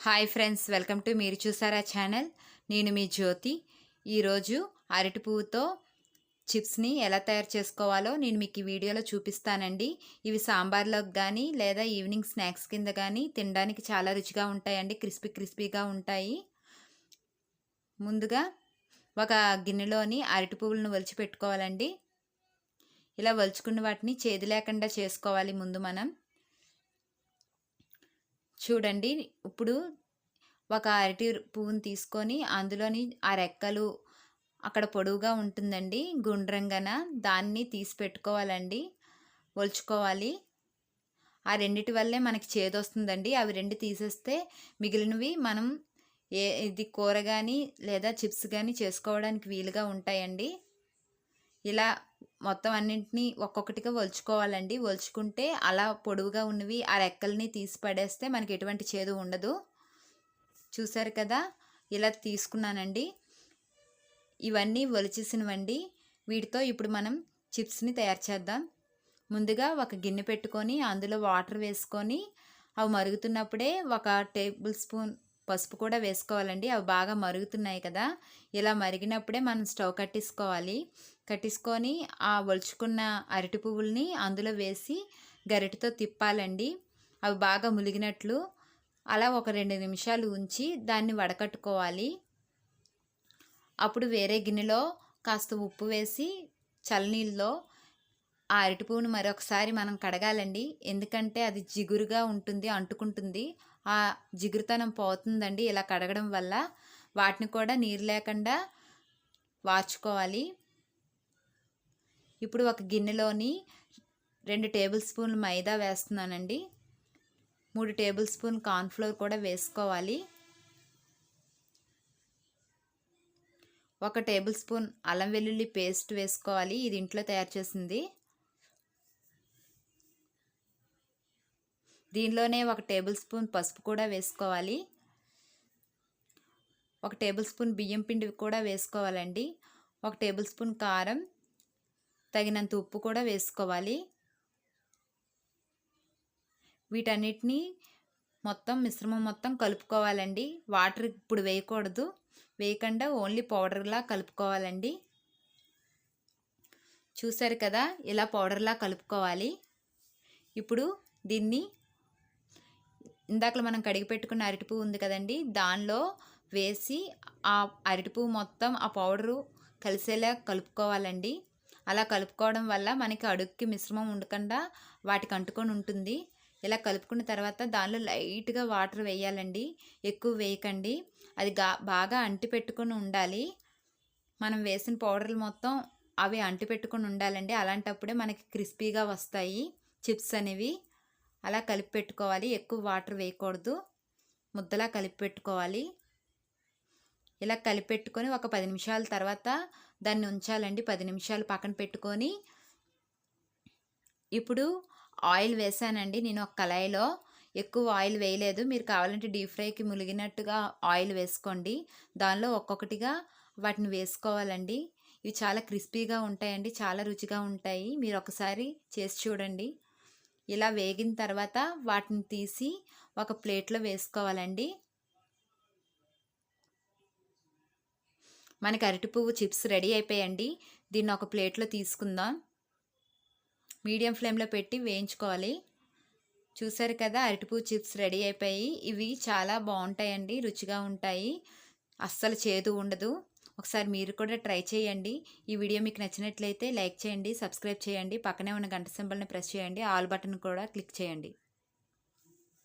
Hi friends, welcome to మీరు చూసారా channel. నేను మీ జ్యోతి. ఈరోజు అరటి పువ్వుతో చిప్స్ని ఎలా తయారు చేసుకోవాలో నేను మీకు ఈ వీడియోలో చూపిస్తానండి. ఇవి సాంబార్లోకి కానీ లేదా ఈవినింగ్ స్నాక్స్ కింద కానీ తినడానికి చాలా రుచిగా ఉంటాయండి. క్రిస్పీగా ఉంటాయి. ముందుగా ఒక గిన్నెలోని అరటి పువ్వులను ఒలిచి పెట్టుకోవాలండి. ఇలా ఒలుచుకున్న వాటిని చేదు లేకుండా చేసుకోవాలి. ముందు మనం చూడండి, ఇప్పుడు ఒక అరటి పువ్వుని తీసుకొని అందులోని ఆ రెక్కలు అక్కడ పొడవుగా ఉంటుందండి, గుండ్రంగాన దాన్ని తీసి పెట్టుకోవాలండి, ఒలుచుకోవాలి. ఆ రెండిటి వల్లే మనకి చేదు వస్తుందండి. అవి రెండు తీసేస్తే మిగిలినవి మనం ఇది కూర కానీ లేదా చిప్స్ కానీ చేసుకోవడానికి వీలుగా ఉంటాయండి. ఇలా మొత్తం అన్నింటినీ ఒక్కొక్కటిగా ఒలుచుకోవాలండి. ఒలుచుకుంటే అలా పొడవుగా ఉన్నవి ఆ రెక్కల్ని తీసి పడేస్తే మనకి ఎటువంటి చేదు ఉండదు. చూసారు కదా, ఇలా తీసుకున్నానండి. ఇవన్నీ ఒలిచేసినవండి. వీటితో ఇప్పుడు మనం చిప్స్ని తయారు చేద్దాం. ముందుగా ఒక గిన్నె పెట్టుకొని అందులో వాటర్ వేసుకొని అవి మరుగుతున్నప్పుడే ఒక టేబుల్ స్పూన్ పసుపు కూడా వేసుకోవాలండి. అవి బాగా మరుగుతున్నాయి కదా, ఇలా మరిగినప్పుడే మనం స్టవ్ కట్టించుకొని ఆ ఒలుచుకున్న అరటి పువ్వుల్ని అందులో వేసి గరిటెతో తిప్పాలండి. అవి బాగా ములిగినట్లు అలా ఒక 2 నిమిషాలు ఉంచి దాన్ని వడకట్టుకోవాలి. అప్పుడు వేరే గిన్నెలో కాస్త ఉప్పు వేసి చల్లనీళ్ళలో ఆ అరటి పువ్వును మరొకసారి మనం కడగాలండి. ఎందుకంటే అది జిగురుగా ఉంటుంది, అంటుకుంటుంది. ఆ జిగురుతనం పోతుందండి ఇలా కడగడం వల్ల. వాటిని కూడా నీరు లేకుండా వార్చుకోవాలి. ఇప్పుడు ఒక గిన్నెలోని 2 టేబుల్ స్పూన్లు మైదా వేస్తున్నానండి. 3 టేబుల్ స్పూన్ కార్న్ఫ్లోర్ కూడా వేసుకోవాలి. 1 టేబుల్ స్పూన్ అల్లం వెల్లుల్లి పేస్ట్ వేసుకోవాలి. ఇది ఇంట్లో తయారు చేసింది. దీనిలోనే 1 టేబుల్ స్పూన్ పసుపు కూడా వేసుకోవాలి. 1 టేబుల్ స్పూన్ బియ్యం పిండి కూడా వేసుకోవాలండి. 1 టేబుల్ స్పూన్ కారం, తగినంత ఉప్పు కూడా వేసుకోవాలి. వీటన్నిటిని మిశ్రమం మొత్తం కలుపుకోవాలండి. వాటర్ ఇప్పుడు వేయకుండా ఓన్లీ పౌడర్లా కలుపుకోవాలండి. చూసారు కదా, ఇలా పౌడర్లా కలుపుకోవాలి. ఇప్పుడు దీన్ని ఇందాకలో మనం కడిగి పెట్టుకున్న అరటిపువ్వు ఉంది కదండి, దానిలో వేసి ఆ అరటిపువ్వు మొత్తం ఆ పౌడరు కలిసేలా కలుపుకోవాలండి. అలా కలుపుకోవడం వల్ల మనకి అడుగుకి మిశ్రమం ఉండకుండా వాటికి అంటుకొని ఉంటుంది. ఇలా కలుపుకున్న తర్వాత దానిలో లైట్గా వాటర్ వేయాలండి, ఎక్కువ వేయకండి. అది బాగా అంటి పెట్టుకొని ఉండాలి. మనం వేసిన పౌడర్లు మొత్తం అవి అంటి పెట్టుకొని ఉండాలండి. అలాంటప్పుడే మనకి క్రిస్పీగా వస్తాయి చిప్స్ అనేవి. అలా కలిపి పెట్టుకోవాలి. ఎక్కువ వాటర్ వేయకూడదు, ముద్దలా కలిపి పెట్టుకోవాలి. ఇలా కలిపి పెట్టుకొని ఒక 10 నిమిషాల తర్వాత దాన్ని ఉంచాలండి. 10 నిమిషాలు పక్కన పెట్టుకొని ఇప్పుడు ఆయిల్ వేసానండి. నేను ఒక కళాయిలో ఎక్కువ ఆయిల్ వేయలేదు. మీరు కావాలంటే డీప్ ఫ్రైకి ములిగినట్టుగా ఆయిల్ వేసుకోండి. దానిలో ఒక్కొక్కటిగా వాటిని వేసుకోవాలండి. ఇవి చాలా క్రిస్పీగా ఉంటాయండి, చాలా రుచిగా ఉంటాయి. మీరు ఒకసారి చేసి చూడండి. ఇలా వేగిన తర్వాత వాటిని తీసి ఒక ప్లేట్లో వేసుకోవాలండి. మనకి అరటి పువ్వు చిప్స్ రెడీ అయిపోయాయండి. దీన్ని ఒక ప్లేట్లో తీసుకుందాం. మీడియం ఫ్లేమ్లో పెట్టి వేయించుకోవాలి. చూసారు కదా, అరటిపువ్వు చిప్స్ రెడీ అయిపోయి. ఇవి చాలా బాగుంటాయండి, రుచిగా ఉంటాయి, అస్సలు చేదు ఉండదు. ఒకసారి మీరు కూడా ట్రై చేయండి. ఈ వీడియో మీకు నచ్చినట్లయితే లైక్ చేయండి, సబ్స్క్రైబ్ చేయండి, పక్కనే ఉన్న గంట సింబల్ని ప్రెస్ చేయండి, ఆల్ బటన్ కూడా క్లిక్ చేయండి.